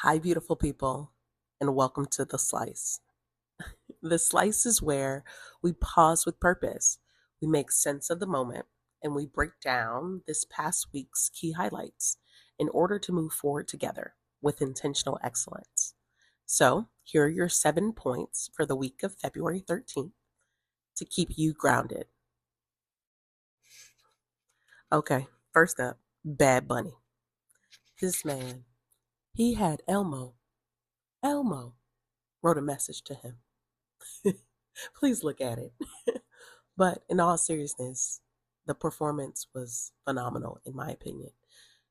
Hi, beautiful people, and welcome to The Slice. The Slice is where we pause with purpose, we make sense of the moment, and we break down this past week's key highlights in order to move forward together with intentional excellence. So, here are your 7 points for the week of February 13th to keep you grounded. Okay, first up, Bad Bunny. This man, he had Elmo wrote a message to him. Please look at it. But in all seriousness, the performance was phenomenal, in my opinion.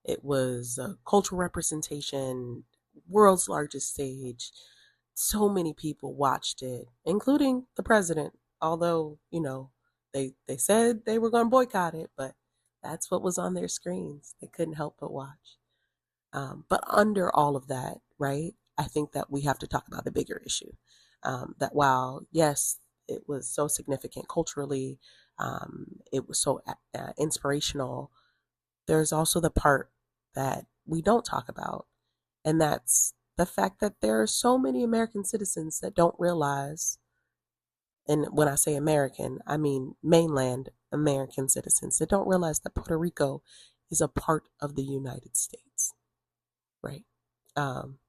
It was a cultural representation, world's largest stage. So many people watched it, including the president. Although, they said they were going to boycott it, but that's what was on their screens. They couldn't help but watch. But under all of that, right, I think that we have to talk about the bigger issue. That while, yes, it was so significant culturally, it was so inspirational, there's also the part that we don't talk about, and that's the fact that there are so many American citizens that don't realize, and when I say American, I mean mainland American citizens that don't realize that Puerto Rico is a part of the United States, right? Um,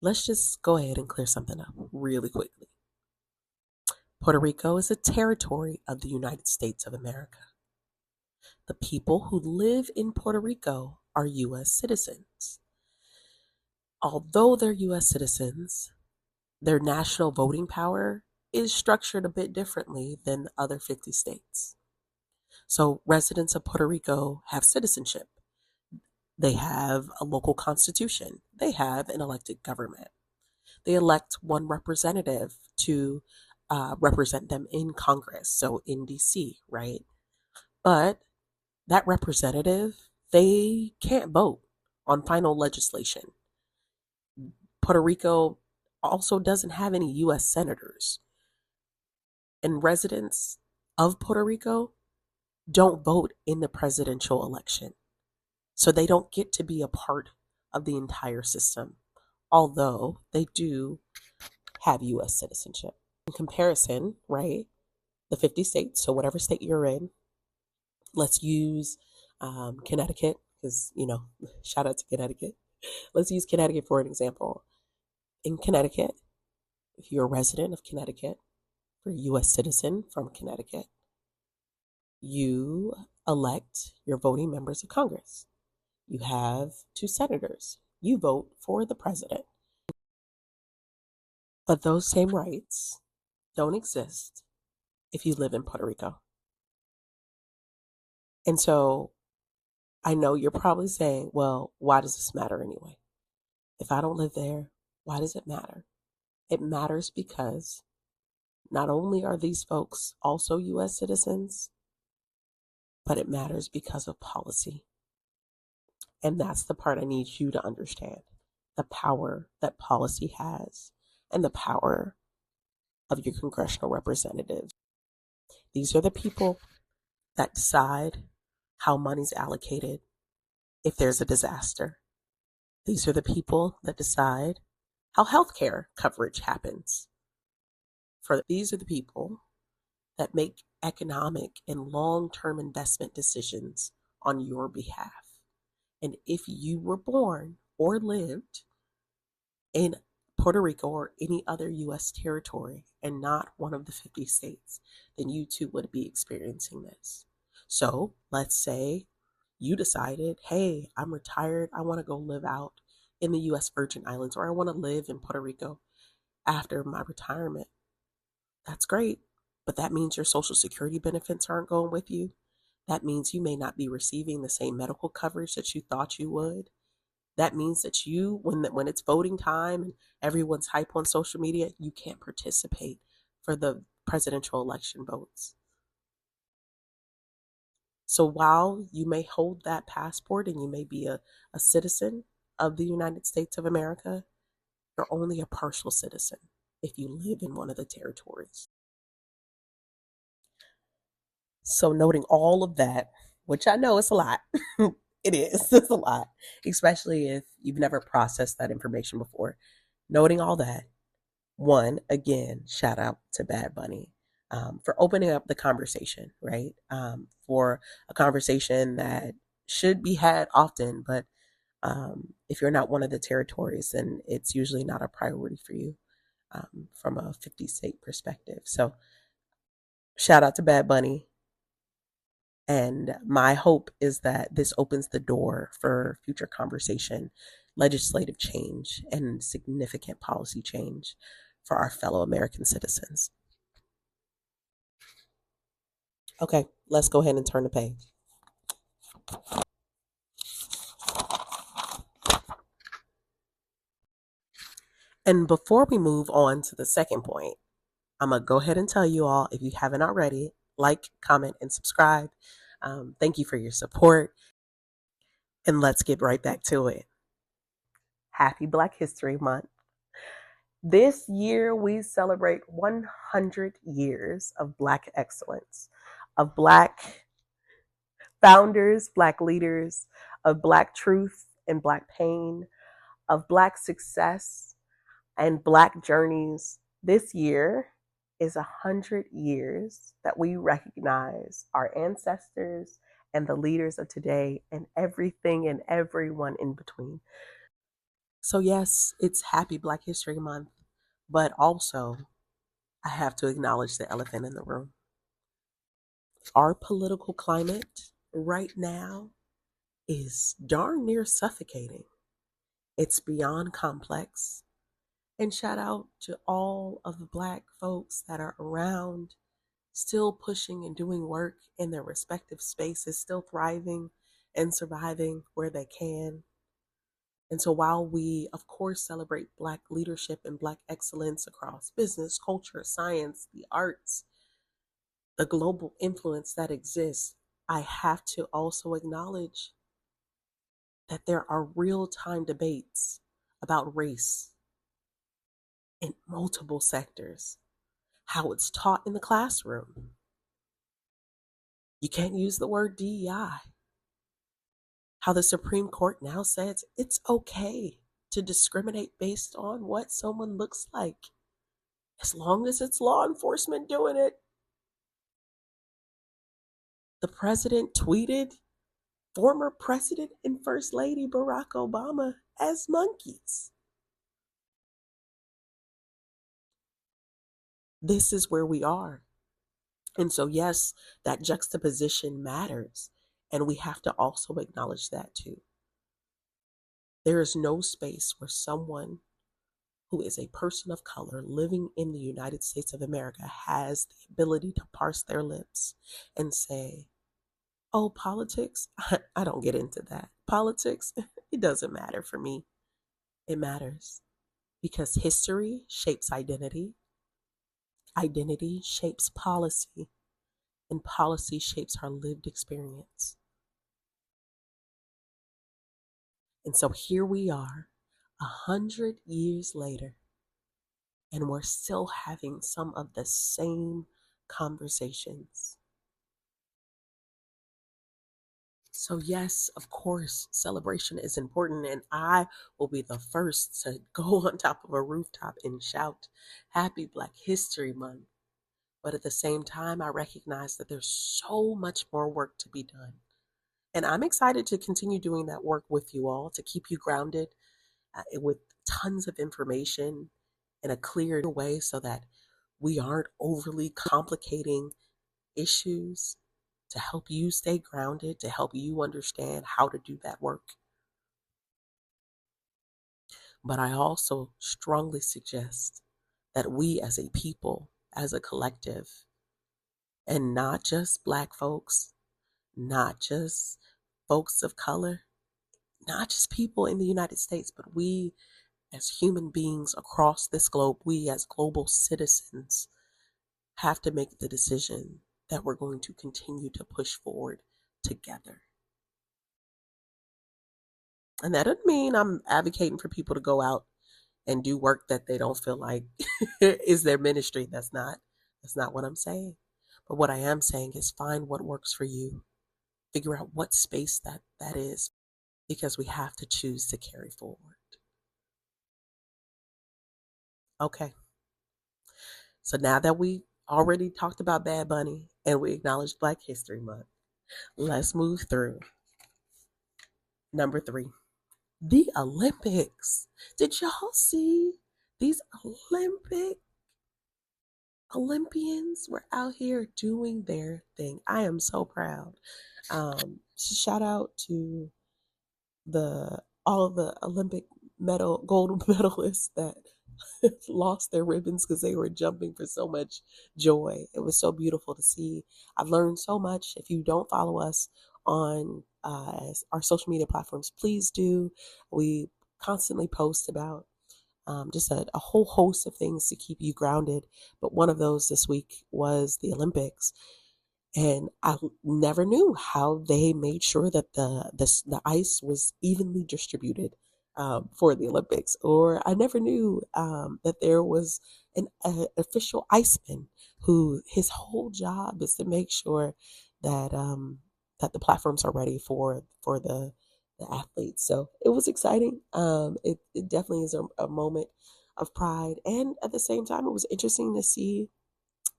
let's just go ahead and clear something up really quickly. Puerto Rico is a territory of the United States of America. The people who live in Puerto Rico are U.S. citizens. Although they're U.S. citizens, their national voting power is structured a bit differently than the other 50 states. So residents of Puerto Rico have citizenship. They have a local constitution. They have an elected government. They elect one representative to represent them in Congress, so in DC, right? But that representative, they can't vote on final legislation. Puerto Rico also doesn't have any U.S. senators, and residents of Puerto Rico don't vote in the presidential election. So they don't get to be a part of the entire system, although they do have U.S. citizenship. In comparison, right, the 50 states, so whatever state you're in, let's use Connecticut, because, shout out to Connecticut. Let's use Connecticut for an example. In Connecticut, if you're a resident of Connecticut, or a U.S. citizen from Connecticut, you elect your voting members of Congress. You have 2 senators. You vote for the president. But those same rights don't exist if you live in Puerto Rico. And so I know you're probably saying, well, why does this matter anyway? If I don't live there, why does it matter? It matters because not only are these folks also U.S. citizens, but it matters because of policy. And that's the part I need you to understand, the power that policy has and the power of your congressional representatives. These are the people that decide how money's allocated if there's a disaster. These are the people that decide how healthcare coverage happens. These are the people that make economic and long-term investment decisions on your behalf. And if you were born or lived in Puerto Rico or any other U.S. territory and not one of the 50 states, then you too would be experiencing this. So let's say you decided, hey, I'm retired. I want to go live out in the U.S. Virgin Islands, or I want to live in Puerto Rico after my retirement. That's great. But that means your Social Security benefits aren't going with you. That means you may not be receiving the same medical coverage that you thought you would. That means that when it's voting time and everyone's hype on social media, you can't participate for the presidential election votes. So while you may hold that passport and you may be a citizen of the United States of America, you're only a partial citizen if you live in one of the territories. So noting all of that, which I know is a lot, It is. It's a lot, especially if you've never processed that information before. Noting all that, one, again, shout out to Bad Bunny for opening up the conversation, right? For a conversation that should be had often, but if you're not one of the territories, then it's usually not a priority for you from a 50 state perspective. So, shout out to Bad Bunny. And my hope is that this opens the door for future conversation, legislative change, and significant policy change for our fellow American citizens. Okay, let's go ahead and turn the page. And before we move on to the second point, I'm going to go ahead and tell you all, if you haven't already, like, comment, and subscribe. Thank you for your support. And let's get right back to it. Happy Black History Month. This year, we celebrate 100 years of Black excellence, of Black founders, Black leaders, of Black truth and Black pain, of Black success and Black journeys. This year is 100 years that we recognize our ancestors and the leaders of today and everything and everyone in between. So, yes, it's Happy Black History Month, but also I have to acknowledge the elephant in the room. Our political climate right now is darn near suffocating. It's beyond complex. And shout out to all of the Black folks that are around, still pushing and doing work in their respective spaces, still thriving and surviving where they can. And so while we, of course, celebrate Black leadership and Black excellence across business, culture, science, the arts, the global influence that exists, I have to also acknowledge that there are real-time debates about race in multiple sectors, how it's taught in the classroom. You can't use the word DEI. How the Supreme Court now says it's okay to discriminate based on what someone looks like, as long as it's law enforcement doing it. The president tweeted former President and First Lady Barack Obama as monkeys. This is where we are. And so, yes, that juxtaposition matters. And we have to also acknowledge that too. There is no space where someone who is a person of color living in the United States of America has the ability to parse their lips and say, oh, politics, I don't get into that. Politics, it doesn't matter for me. It matters because history shapes identity. Identity shapes policy, and policy shapes our lived experience. And so here we are, 100 years later, and we're still having some of the same conversations. So yes, of course, celebration is important, and I will be the first to go on top of a rooftop and shout, Happy Black History Month. But at the same time, I recognize that there's so much more work to be done. And I'm excited to continue doing that work with you all, to keep you grounded with tons of information in a clear way so that we aren't overly complicating issues, to help you stay grounded, to help you understand how to do that work. But I also strongly suggest that we as a people, as a collective, and not just Black folks, not just folks of color, not just people in the United States, but we as human beings across this globe, we as global citizens have to make the decision that we're going to continue to push forward together. And that doesn't mean I'm advocating for people to go out and do work that they don't feel like is their ministry. That's not what I'm saying. But what I am saying is find what works for you. figure out what space that is, because we have to choose to carry forward. Okay. So now that we already talked about Bad Bunny and we acknowledged Black History Month, let's move through number 3. The Olympics. Did y'all see these Olympians were out here doing their thing? I am so proud. Shout out to all of the Olympic gold medalists that lost their ribbons because they were jumping for so much joy. It was so beautiful to see. I've learned so much. If you don't follow us on our social media platforms, please do. We constantly post about just a whole host of things to keep you grounded. But one of those this week was the Olympics. And I never knew how they made sure that the ice was evenly distributed for the Olympics, or I never knew that there was an official iceman who his whole job is to make sure that that the platforms are ready for the athletes. So it was exciting. It definitely is a moment of pride, and at the same time, it was interesting to see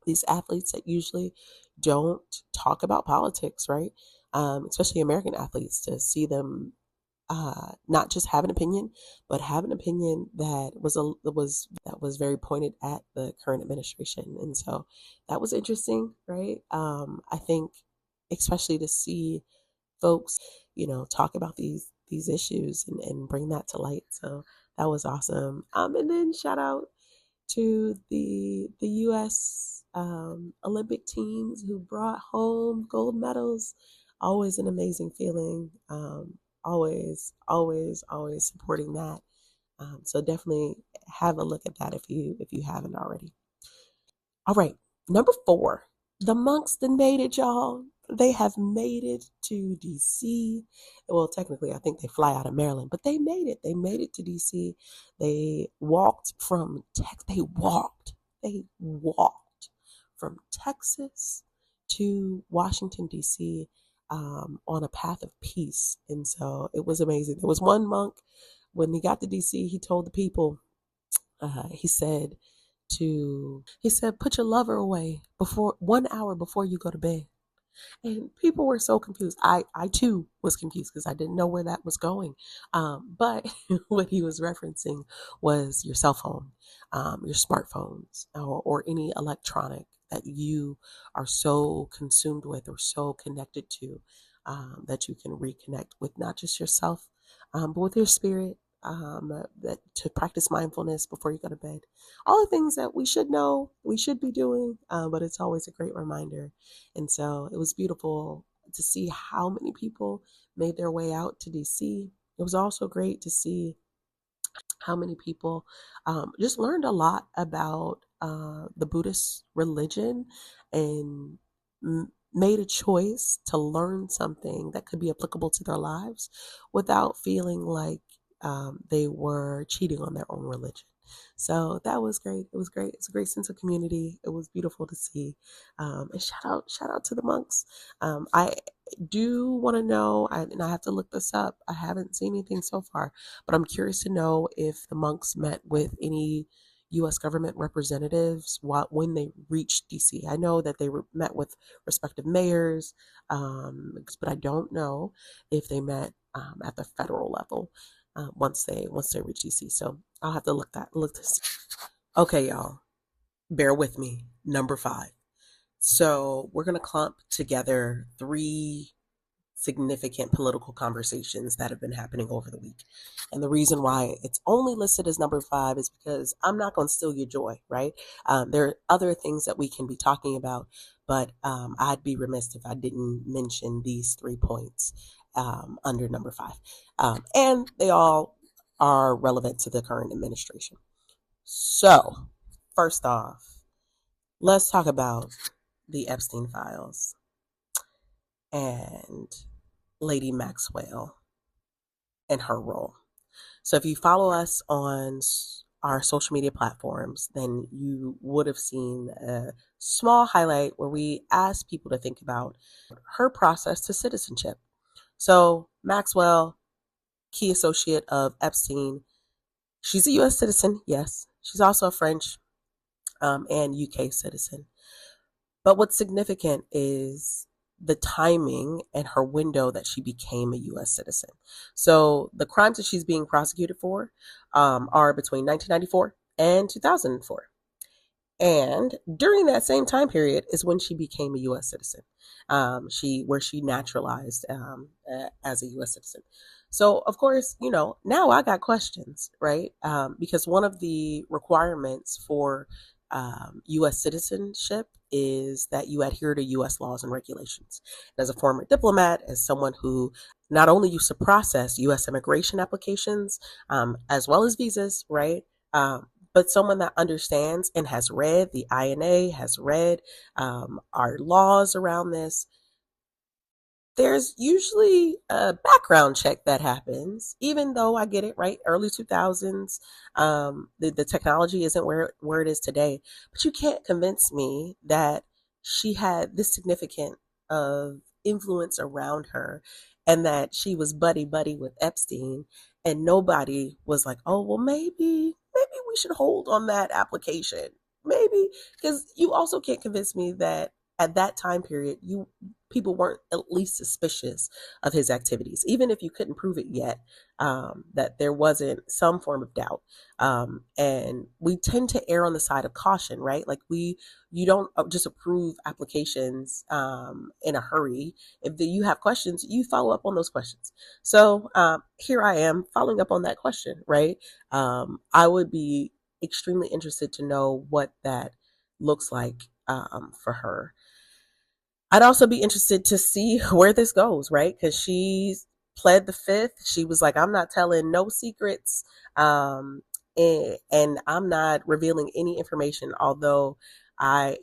these athletes that usually don't talk about politics, right? Especially American athletes, to see them not just have an opinion, but have an opinion that was very pointed at the current administration, and so that was interesting, right? I think, especially to see folks, talk about these issues and bring that to light. So that was awesome. And then shout out to the U.S. Olympic teams who brought home gold medals. Always an amazing feeling. Always, always, always supporting that. So definitely have a look at that if you haven't already. All right, number 4. The monks that made it, y'all. They have made it to DC. Well, technically, I think they fly out of Maryland, but they made it. They made it to DC. They walked from They walked from Texas to Washington, D.C. On a path of peace. And so it was amazing. There was one monk, when he got to D.C., he told the people, he said, put your lover away before 1 hour before you go to bed. And people were so confused. I too was confused because I didn't know where that was going. But what he was referencing was your cell phone, your smartphones, or any electronic that you are so consumed with or so connected to, that you can reconnect with not just yourself, but with your spirit. That to practice mindfulness before you go to bed. All the things that we should know, we should be doing, but it's always a great reminder. And so it was beautiful to see how many people made their way out to DC. It was also great to see how many people just learned a lot about the Buddhist religion and made a choice to learn something that could be applicable to their lives without feeling like they were cheating on their own religion. So that was great. It was great. It's a great sense of community. It was beautiful to see. And shout out to the monks. I do want to know, and I have to look this up. I haven't seen anything so far, but I'm curious to know if the monks met with any U.S. government representatives when they reached D.C. I know that they met with respective mayors, but I don't know if they met at the federal level once they reach DC. So I'll have to look to see. Okay, y'all, bear with me. Number 5. So we're gonna clump together 3 significant political conversations that have been happening over the week. And the reason why it's only listed as number 5 is because I'm not going to steal your joy, right? There are other things that we can be talking about, but I'd be remiss if I didn't mention these 3 points under number 5. And they all are relevant to the current administration. So, first off, let's talk about the Epstein files and Lady Maxwell and her role. So if you follow us on our social media platforms, then you would have seen a small highlight where we ask people to think about her process to citizenship. So, Maxwell, key associate of Epstein, she's a U.S. citizen, yes. She's also a French and UK citizen. But what's significant is the timing and her window that she became a U.S. citizen. So the crimes that she's being prosecuted for are between 1994 and 2004. And during that same time period is when she became a U.S. citizen, where she naturalized as a U.S. citizen. So, of course, now I got questions, right? Because one of the requirements for U.S. citizenship is that you adhere to U.S. laws and regulations. As a former diplomat, as someone who not only used to process U.S. immigration applications as well as visas, right? But someone that understands and has read the INA, has read our laws around this. There's usually a background check that happens, even though I get it, right? Early 2000s, the technology isn't where it is today. But you can't convince me that she had this significant of influence around her and that she was buddy buddy with Epstein and nobody was like, oh, well, maybe we should hold on that application. Maybe, because you also can't convince me that at that time period, people weren't at least suspicious of his activities, even if you couldn't prove it yet, that there wasn't some form of doubt. And we tend to err on the side of caution, right? Like you don't just approve applications in a hurry. If you have questions, you follow up on those questions. So here I am following up on that question, right? I would be extremely interested to know what that looks like for her. I'd also be interested to see where this goes, right? Because she pled the fifth. She was like, I'm not telling no secrets. And I'm not revealing any information, although I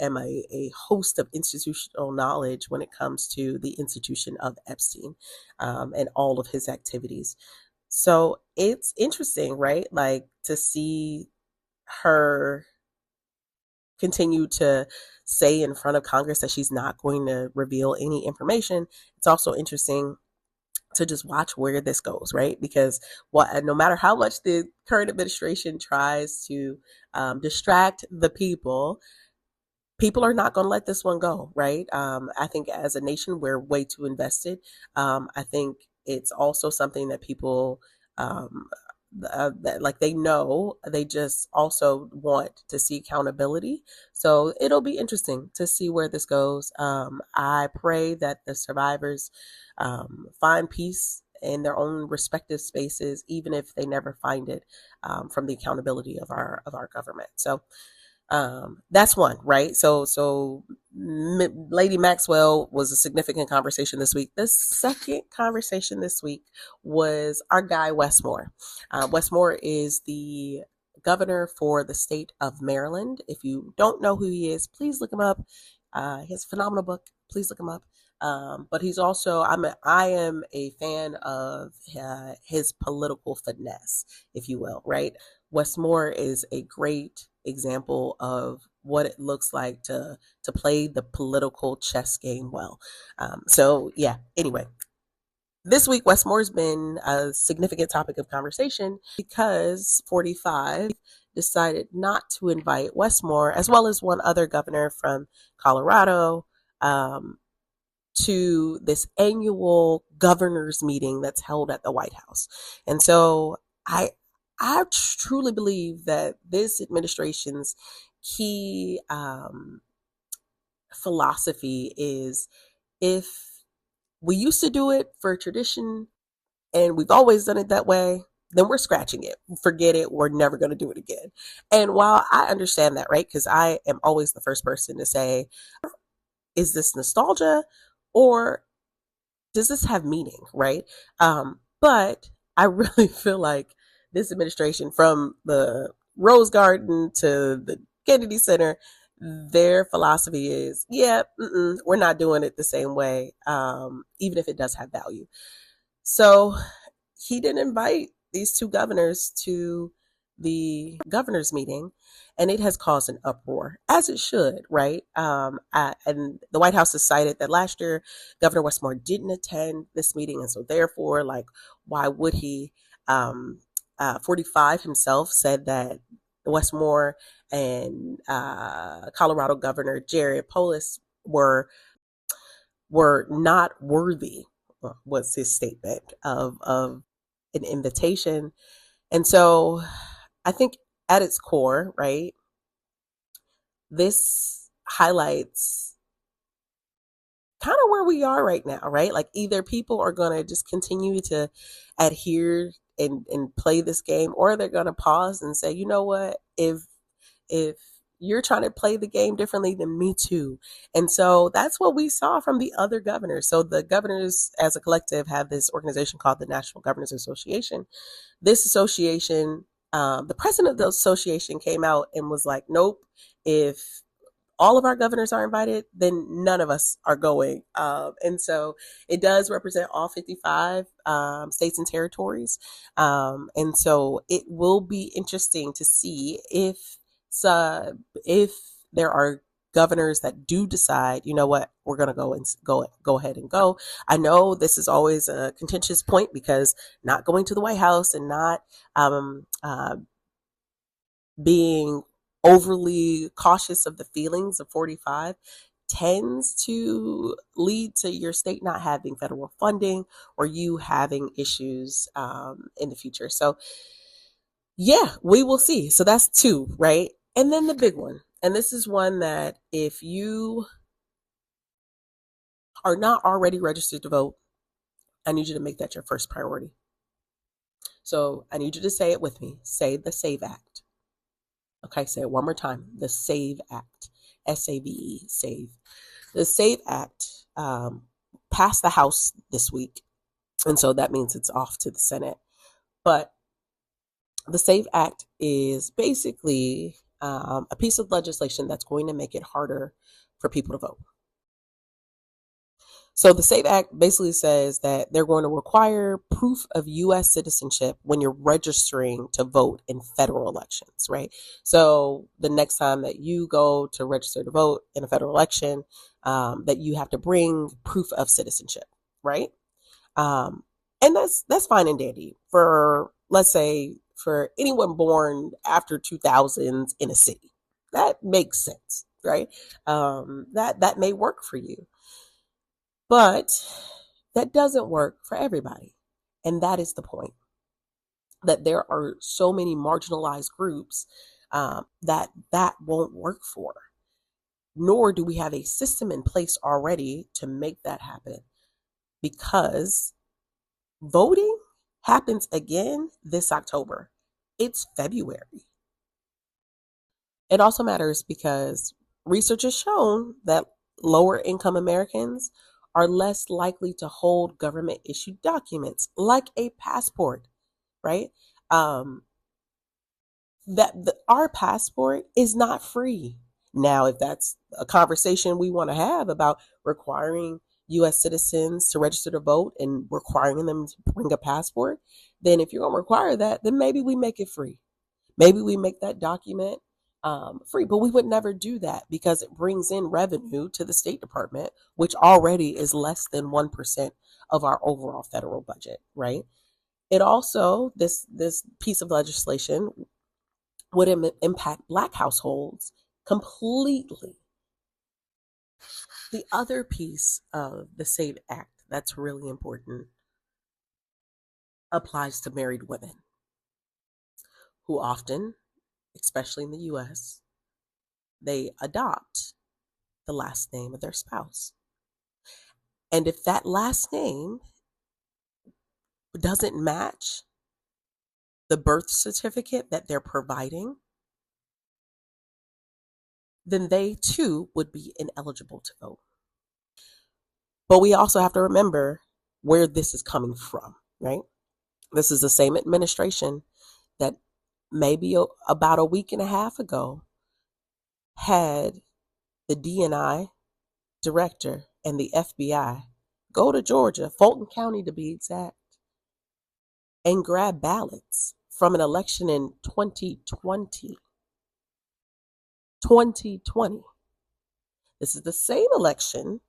am a host of institutional knowledge when it comes to the institution of Epstein and all of his activities. So it's interesting, right? Like to see her continue to say in front of Congress that she's not going to reveal any information. It's also interesting to just watch where this goes, right? Because no matter how much the current administration tries to distract the people are not going to let this one go, right? I think as a nation, we're way too invested. I think it's also something that people that like they know, they just also want to see accountability. So it'll be interesting to see where this goes. I pray that the survivors find peace in their own respective spaces, even if they never find it from the accountability of our government. So that's one, right? So Lady Maxwell was a significant conversation this week. The second conversation this week was our guy, Wes Moore. Wes Moore is the governor for the state of Maryland. If you don't know who he is, please look him up. He has a phenomenal book. Please look him up. But he's also, I am a fan of his political finesse, if you will, right? Wes Moore is a great example of what it looks like to play the political chess game well. So yeah, anyway, this week Wes Moore's been a significant topic of conversation because 45 decided not to invite Wes Moore, as well as one other governor from Colorado, to this annual governors meeting that's held at the White House. And so I truly believe that this administration's key philosophy is, if we used to do it for tradition and we've always done it that way, then we're scratching it. Forget it. We're never going to do it again. And while I understand that, right, because I am always the first person to say, is this nostalgia or does this have meaning, right? But I really feel like this administration, from the Rose Garden to the Kennedy Center, their philosophy is, we're not doing it the same way, even if it does have value. So he didn't invite these two governors to the governor's meeting, and it has caused an uproar, as it should, right? And the White House has cited that last year Governor Wes Moore didn't attend this meeting, and so therefore, like, why would he? 45 himself said that Wes Moore and Colorado Governor Jared Polis were not worthy, was his statement of an invitation. And so I think at its core, right, this highlights kind of where we are right now, right? Like, either people are going to just continue to adhere and play this game, or they're going to pause and say, you know what, if you're trying to play the game differently, then me too. And so that's what we saw from the other governors. So the governors as a collective have this organization called the National Governors Association. This association, the president of the association came out and was like, nope, if all of our governors are invited, then none of us are going. And so it does represent all 55 states and territories. And so it will be interesting to see if there are governors that do decide, you know what, we're going to go ahead and go. I know this is always a contentious point, because not going to the White House and not being overly cautious of the feelings of 45 tends to lead to your state not having federal funding, or you having issues in the future. So yeah, we will see. So that's two, right? And then the big one, and this is one that if you are not already registered to vote, I need you to make that your first priority. So I need you to say it with me. Say the SAVE Act. Okay, say it one more time. The SAVE Act. SAVE, SAVE. The SAVE Act passed the House this week, and so that means it's off to the Senate. But the SAVE Act is basically a piece of legislation that's going to make it harder for people to vote. So the SAVE Act basically says that they're going to require proof of U.S. citizenship when you're registering to vote in federal elections, right? So the next time that you go to register to vote in a federal election, that you have to bring proof of citizenship, right? And that's fine and dandy for, let's say, for anyone born after 2000s in a city. That makes sense, right? That may work for you. But that doesn't work for everybody. And that is the point. That there are so many marginalized groups that won't work for. Nor do we have a system in place already to make that happen. Because voting happens again this October. It's February. It also matters because research has shown that lower income Americans are less likely to hold government issued documents like a passport, right? Our passport is not free. Now, if that's a conversation we want to have about requiring U.S. citizens to register to vote and requiring them to bring a passport, then if you're going to require that, then maybe we make it free. Maybe we make that document free, but we would never do that because it brings in revenue to the State Department, which already is less than 1% of our overall federal budget, right? It also, this piece of legislation would impact Black households completely. The other piece of the SAVE Act that's really important applies to married women who often, especially in the U.S., they adopt the last name of their spouse. And if that last name doesn't match the birth certificate that they're providing, then they too would be ineligible to vote. But we also have to remember where this is coming from, right? This is the same administration that maybe about a week and a half ago had the DNI director and the FBI go to Georgia, Fulton County to be exact, and grab ballots from an election in 2020. 2020. This is the same election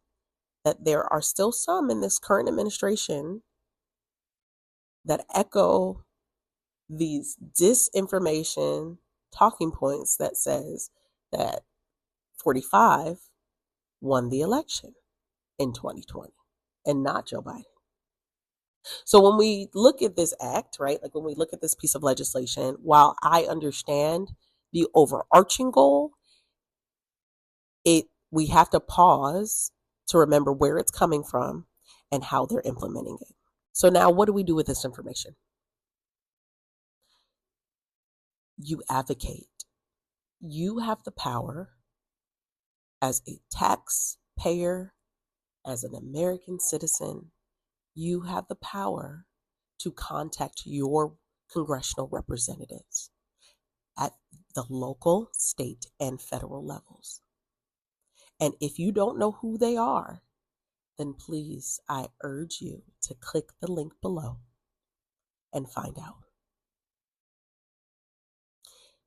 that there are still some in this current administration that echo these disinformation talking points that says that 45 won the election in 2020 and not Joe Biden. So when we look at this act, right, like when we look at this piece of legislation, while I understand the overarching goal, we have to pause to remember where it's coming from and how they're implementing it. So now what do we do with this information? You advocate. You have the power as a taxpayer, as an American citizen, you have the power to contact your congressional representatives at the local, state, and federal levels. And if you don't know who they are, then please, I urge you to click the link below and find out.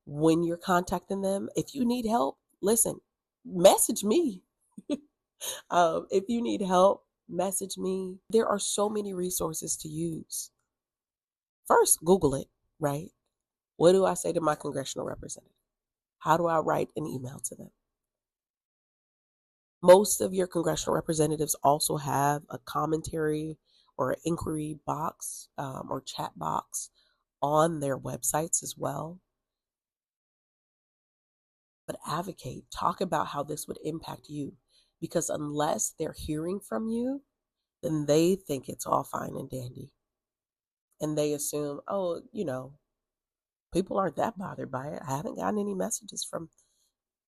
When you're contacting them, if you need help, listen, message me. If you need help, message me. There are so many resources to use. First, Google it, right? What do I say to my congressional representative? How do I write an email to them? Most of your congressional representatives also have a commentary or an inquiry box or chat box on their websites as well. But advocate, talk about how this would impact you. Because unless they're hearing from you, then they think it's all fine and dandy. And they assume, oh, people aren't that bothered by it. I haven't gotten any messages from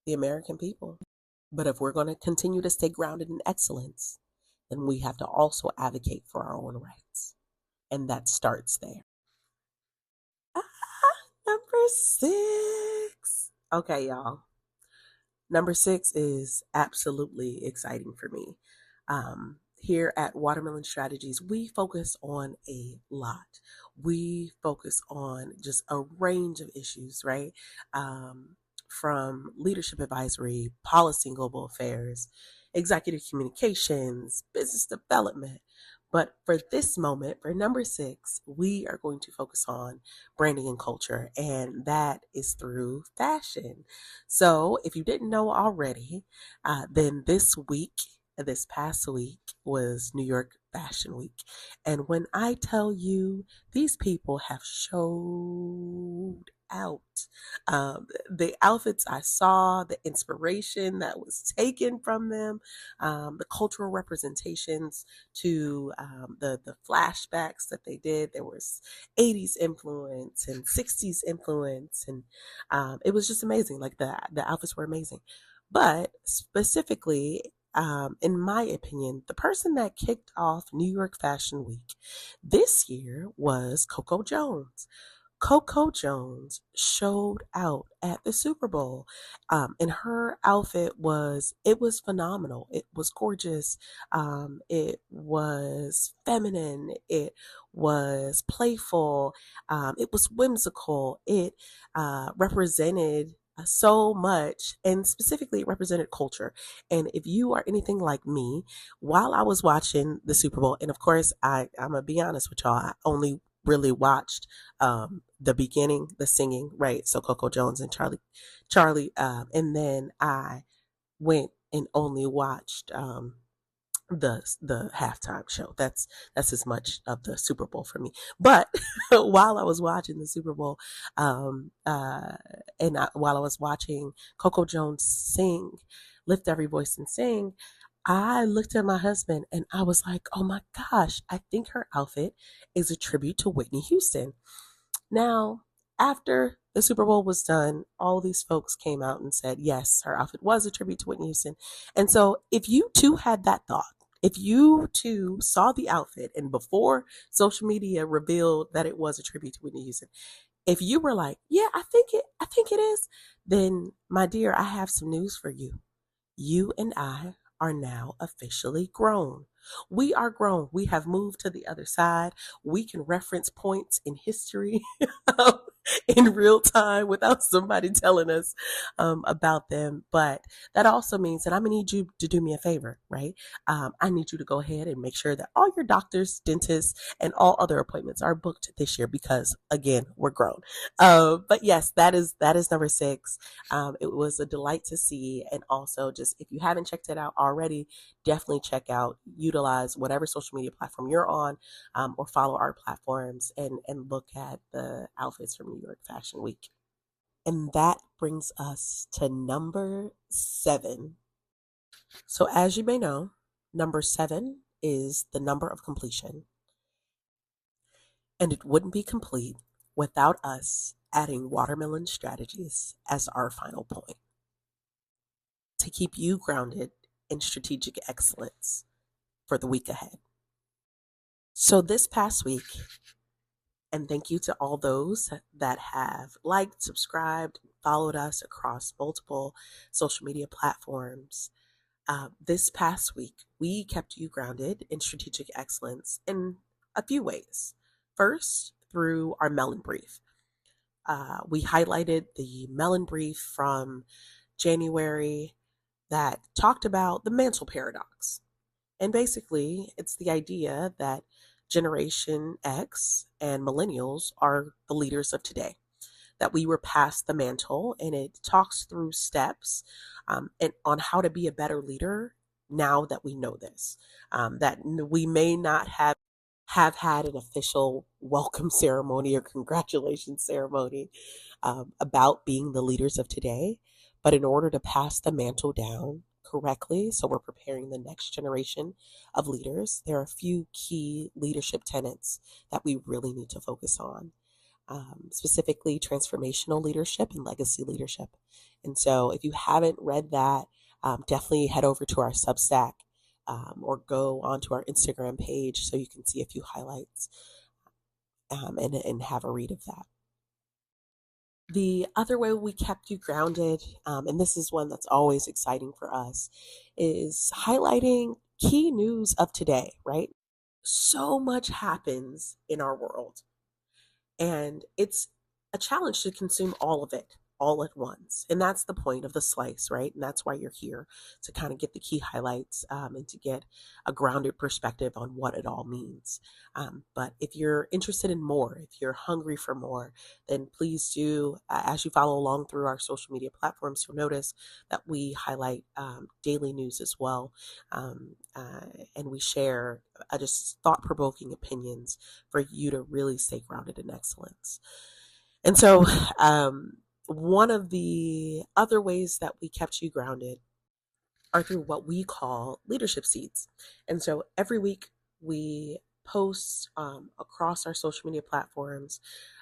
the American people. But if we're going to continue to stay grounded in excellence, then we have to also advocate for our own rights. And that starts there. Number 6. Okay, y'all. Number 6 is absolutely exciting for me. Here at Watermelon Strategies, we focus on a lot. We focus on just a range of issues, right? From leadership advisory, policy and global affairs, executive communications, business development. But for this moment, for number 6, we are going to focus on branding and culture, and that is through fashion. So if you didn't know already, then this past week was New York Fashion Week. And when I tell you, these people have showed out. The outfits I saw, the inspiration that was taken from them, the cultural representations to the flashbacks that they did. There was 80s influence and 60s influence, and it was just amazing. Like the outfits were amazing. But specifically, in my opinion, the person that kicked off New York Fashion Week this year was Coco Jones. Coco Jones showed out at the Super Bowl, and her outfit was phenomenal. It was gorgeous. It was feminine. It was playful. It was whimsical. It represented so much, and specifically it represented culture. And if you are anything like me, while I was watching the Super Bowl, and of course I'm gonna be honest with y'all, I only really watched the beginning, the singing, right? So Coco Jones and Charlie, and then I went and only watched the halftime show. That's as much of the Super Bowl for me. But while I was watching the Super Bowl, while I was watching Coco Jones sing, lift every voice and sing, I looked at my husband and I was like, oh my gosh, I think her outfit is a tribute to Whitney Houston. Now, after the Super Bowl was done, all these folks came out and said, yes, her outfit was a tribute to Whitney Houston. And so if you too had that thought, if you too saw the outfit and before social media revealed that it was a tribute to Whitney Houston, if you were like, yeah, I think it is, then my dear, I have some news for you. You and I are now officially grown. We are grown. We have moved to the other side. We can reference points in history in real time without somebody telling us about them. But that also means that I'm going to need you to do me a favor, right? I need you to go ahead and make sure that all your doctors, dentists, and all other appointments are booked this year because, again, we're grown. But yes, that is number 6. It was a delight to see. And also, just if you haven't checked it out already, definitely check out, utilize whatever social media platform you're on, or follow our platforms and look at the outfits from New York Fashion Week. And that brings us to number 7. So, as you may know, number 7 is the number of completion. And it wouldn't be complete without us adding watermelon strategies as our final point to keep you grounded in strategic excellence for the week ahead. So, this past week, and thank you to all those that have liked, subscribed, followed us across multiple social media platforms. This past week, we kept you grounded in strategic excellence in a few ways. First, through our melon brief. We highlighted the melon brief from January that talked about the mantle paradox. And basically, it's the idea that Generation X and millennials are the leaders of today, that we were past the mantle, and it talks through steps and on how to be a better leader now that we know this, that we may not have had an official welcome ceremony or congratulations ceremony about being the leaders of today. But in order to pass the mantle down correctly, so we're preparing the next generation of leaders, there are a few key leadership tenets that we really need to focus on. Specifically transformational leadership and legacy leadership. And so if you haven't read that, definitely head over to our Substack or go onto our Instagram page so you can see a few highlights and have a read of that. The other way we kept you grounded, and this is one that's always exciting for us, is highlighting key news of today, right? So much happens in our world. And it's a challenge to consume all of it all at once. And that's the point of the slice, right? And that's why you're here, to kind of get the key highlights and to get a grounded perspective on what it all means. But if you're interested in more, if you're hungry for more, then please do, as you follow along through our social media platforms, you'll notice that we highlight daily news as well. And we share just thought-provoking opinions for you to really stay grounded in excellence. And so one of the other ways that we kept you grounded are through what we call leadership seeds. And so every week we post across our social media platforms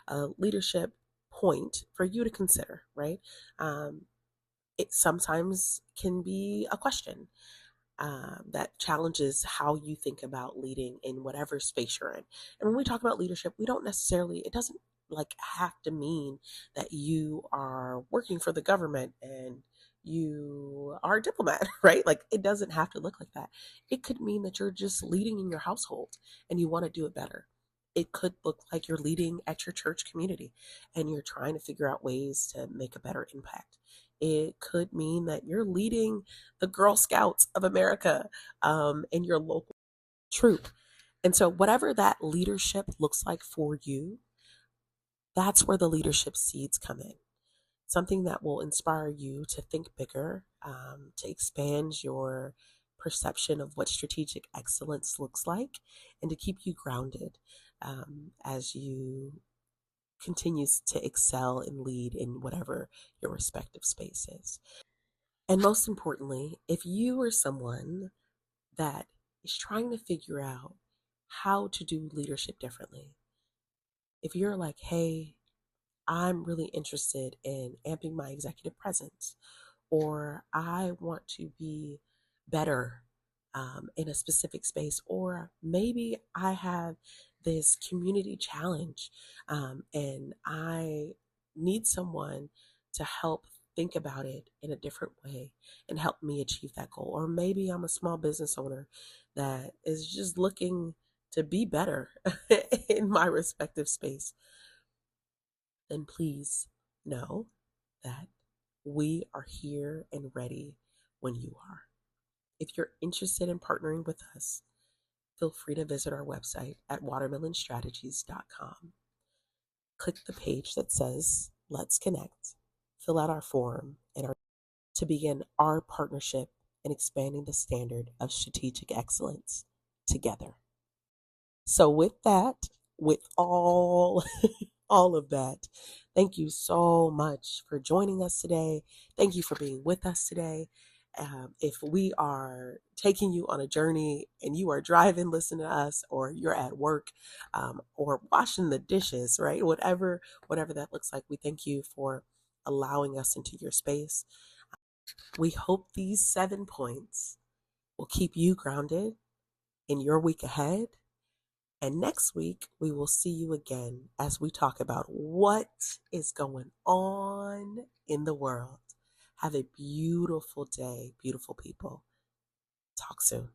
a leadership point for you to consider, right? It sometimes can be a question that challenges how you think about leading in whatever space you're in. And when we talk about leadership, we don't necessarily, it doesn't like have to mean that you are working for the government and you are a diplomat, right? Like it doesn't have to look like that. It could mean that you're just leading in your household and you want to do it better. It could look like you're leading at your church community and you're trying to figure out ways to make a better impact. It could mean that you're leading the Girl Scouts of America in your local troop. And so, whatever that leadership looks like for you, that's where the leadership seeds come in. Something that will inspire you to think bigger, to expand your perception of what strategic excellence looks like, and to keep you grounded as you continue to excel and lead in whatever your respective space is. And most importantly, if you are someone that is trying to figure out how to do leadership differently, if you're like, hey, I'm really interested in amping my executive presence, or I want to be better in a specific space, or maybe I have this community challenge and I need someone to help think about it in a different way and help me achieve that goal. Or maybe I'm a small business owner that is just looking to be better in my respective space. Then please know that we are here and ready when you are. If you're interested in partnering with us, feel free to visit our website at watermelonstrategies.com. Click the page that says Let's Connect, fill out our form, and to begin our partnership in expanding the standard of strategic excellence together. So with that, with all all of that, thank you so much for joining us today. Thank you for being with us today. If we are taking you on a journey and you are driving, listening to us, or you're at work, or washing the dishes, right? Whatever that looks like, we thank you for allowing us into your space. We hope these 7 points will keep you grounded in your week ahead. And next week, we will see you again as we talk about what is going on in the world. Have a beautiful day, beautiful people. Talk soon.